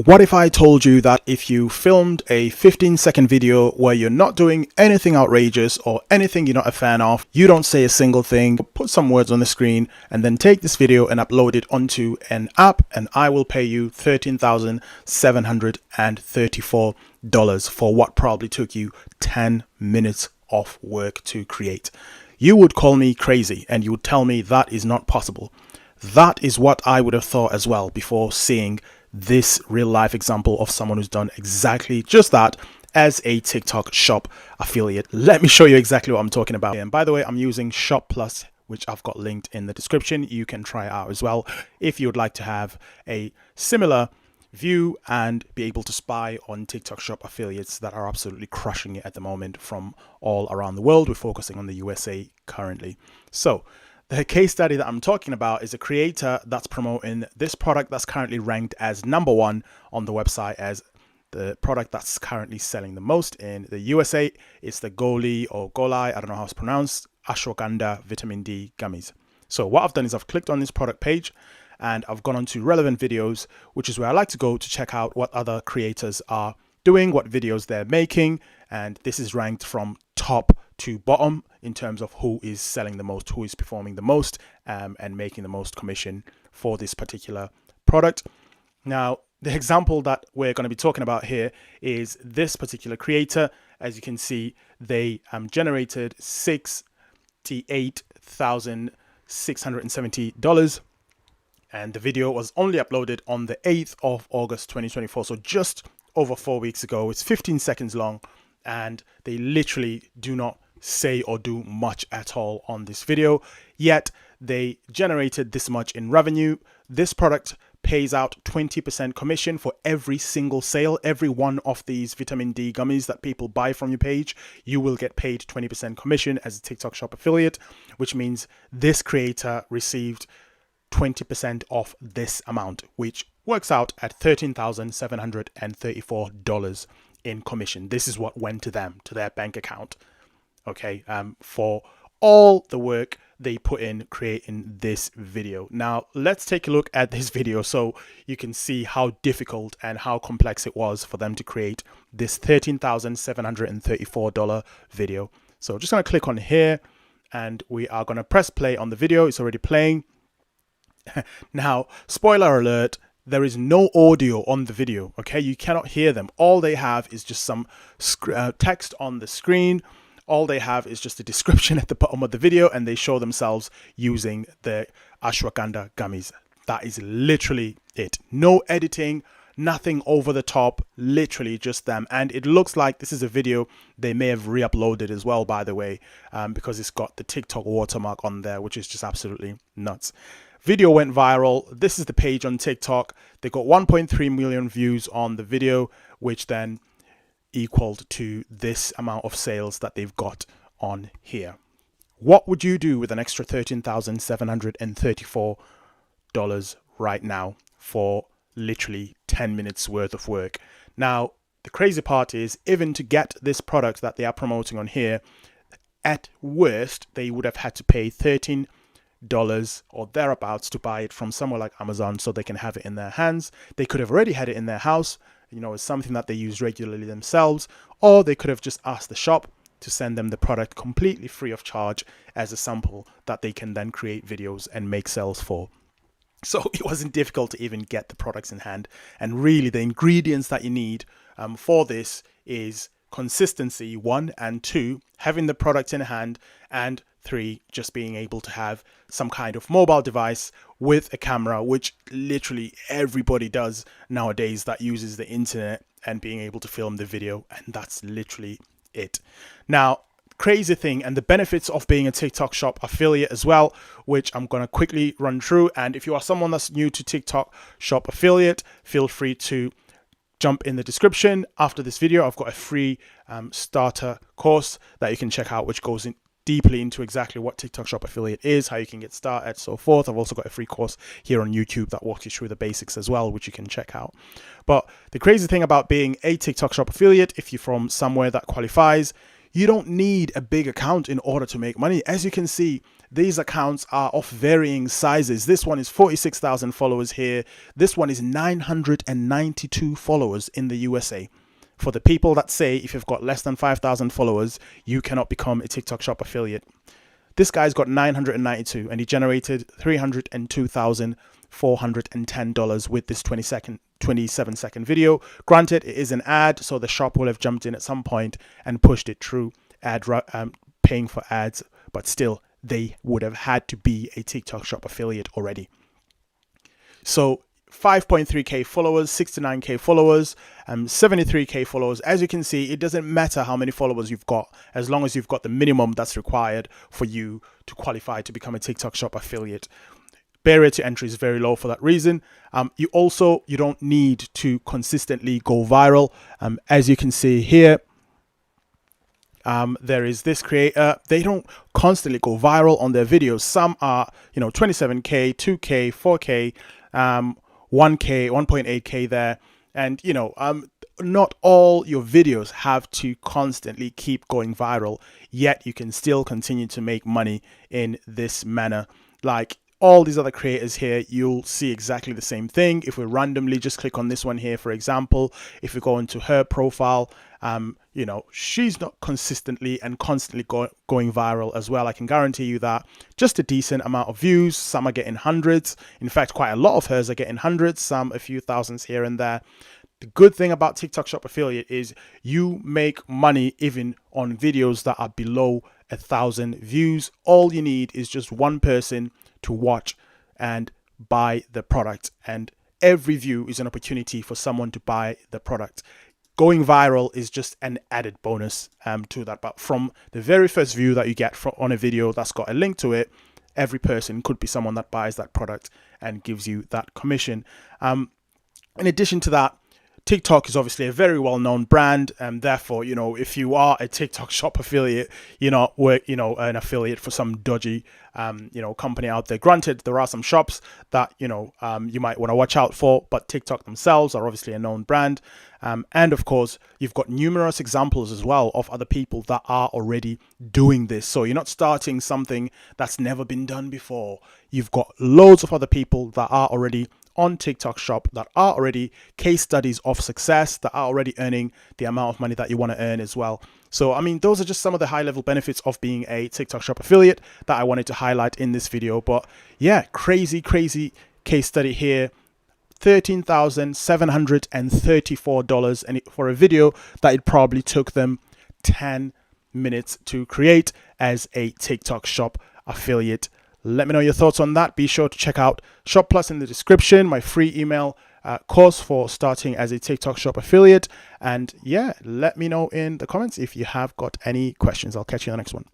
What if I told you that if you filmed a 15-second video where you're not doing anything outrageous or anything you're not a fan of, you don't say a single thing, put some words on the screen, and then take this video and upload it onto an app, and I will pay you $13,734 for what probably took you 10 minutes of work to create? You would call me crazy and you would tell me that is not possible. That is what I would have thought as well before seeing this real life example of someone who's done exactly just that as a TikTok shop affiliate. Let me show you exactly what I'm talking about. And by the way, I'm using Shoplus, which I've got linked in the description. You can try it out as well if you would like to have a similar view and be able to spy on TikTok shop affiliates that are absolutely crushing it at the moment from all around the world. We're focusing on the USA currently. So the case study that I'm talking about is a creator that's promoting this product that's currently ranked as #1 on the website as the product that's currently selling the most in the USA. It's the Golai, I don't know how it's pronounced, ashwagandha vitamin D gummies. So what I've done is I've clicked on this product page and I've gone on to relevant videos, which is where I like to go to check out what other creators are doing, what videos they're making. And this is ranked from top to bottom in terms of who is selling the most, who is performing the most, and making the most commission for this particular product. Now, the example that we're going to be talking about here is this particular creator. As you can see, they generated $68,670, and the video was only uploaded on the 8th of August 2024, so just over 4 weeks ago. It's 15 seconds long, and they literally do not say or do much at all on this video, yet they generated this much in revenue. This product pays out 20% commission for every single sale. Every one of these vitamin D gummies that people buy from your page, you will get paid 20% commission as a TikTok shop affiliate, which means this creator received 20% of this amount, which works out at $13,734 in commission. This is what went to them, to their bank account. Okay, for all the work they put in creating this video. Now, let's take a look at this video so you can see how difficult and how complex it was for them to create this $13,734 video. So just going to click on here and we are going to press play on the video. It's already playing. Now, spoiler alert, there is no audio on the video. Okay, you cannot hear them. All they have is just some text on the screen. All they have is just a description at the bottom of the video, and they show themselves using the ashwagandha gummies. That is literally it. No editing, nothing over the top, literally just them. And it looks like this is a video they may have re-uploaded as well, by the way, because it's got the TikTok watermark on there, which is just absolutely nuts. Video went viral. This is the page on TikTok. They got 1.3 million views on the video, which then equaled to this amount of sales that they've got on here. What would you do with an extra $13,734 right now for literally 10 minutes worth of work? Now, the crazy part is, even to get this product that they are promoting on here, at worst, they would have had to pay $13 or thereabouts to buy it from somewhere like Amazon so they can have it in their hands. They could have already had it in their house, you know, it's something that they use regularly themselves, or they could have just asked the shop to send them the product completely free of charge as a sample that they can then create videos and make sales for. So it wasn't difficult to even get the products in hand. And really the ingredients that you need for this is consistency, 1, and 2, having the product in hand, and 3, just being able to have some kind of mobile device with a camera, which literally everybody does nowadays that uses the internet, and being able to film the video. And that's literally it. Now, crazy thing, and the benefits of being a TikTok shop affiliate as well, which I'm going to quickly run through. And if you are someone that's new to TikTok shop affiliate, feel free to jump in the description after this video. I've got a free starter course that you can check out, which goes in deeply into exactly what TikTok shop affiliate is, how you can get started, so forth. I've also got a free course here on YouTube that walks you through the basics as well, which you can check out. But the crazy thing about being a TikTok shop affiliate, if you're from somewhere that qualifies, you don't need a big account in order to make money. As you can see, these accounts are of varying sizes. This one is 46,000 followers here. This one is 992 followers in the USA. For the people that say if you've got less than 5,000 followers, you cannot become a TikTok Shop affiliate. This guy's got 992 and he generated $302,410 with this 27-second video. Granted, it is an ad, so the shop will have jumped in at some point and pushed it through paying for ads, but still they would have had to be a TikTok Shop affiliate already. So 5.3k followers, 69k followers, 73k followers. As you can see, it doesn't matter how many followers you've got, as long as you've got the minimum that's required for you to qualify to become a TikTok Shop affiliate. Barrier to entry is very low for that reason. You don't need to consistently go viral. As you can see here, there is this creator. They don't constantly go viral on their videos. Some are, 27k, 2k, 4k, 1k, 1.8k there. And, not all your videos have to constantly keep going viral, yet you can still continue to make money in this manner. Like all these other creators here, you'll see exactly the same thing. If we randomly just click on this one here, for example, if we go into her profile, she's not consistently and constantly going viral as well. I can guarantee you that. Just a decent amount of views. Some are getting hundreds. In fact, quite a lot of hers are getting hundreds, some a few thousands here and there. The good thing about TikTok Shop affiliate is you make money even on videos that are below 1,000 views. All you need is just one person to watch and buy the product, and every view is an opportunity for someone to buy the product. Going viral is just an added bonus to that, but from the very first view that you get on a video that's got a link to it, every person could be someone that buys that product and gives you that commission. In addition to that, TikTok is obviously a very well-known brand, and therefore, if you are a TikTok Shop affiliate, you're not an affiliate for some dodgy, company out there. Granted, there are some shops that you might want to watch out for, but TikTok themselves are obviously a known brand, and of course, you've got numerous examples as well of other people that are already doing this. So you're not starting something that's never been done before. You've got loads of other people that are already on TikTok Shop, that are already case studies of success, that are already earning the amount of money that you want to earn as well. So, those are just some of the high level benefits of being a TikTok Shop affiliate that I wanted to highlight in this video. But yeah, crazy case study here. $13,734 and for a video that it probably took them 10 minutes to create as a TikTok Shop affiliate. Let me know your thoughts on that. Be sure to check out Shoplus in the description, my free email course for starting as a TikTok Shop affiliate. And yeah, let me know in the comments if you have got any questions. I'll catch you in the next one.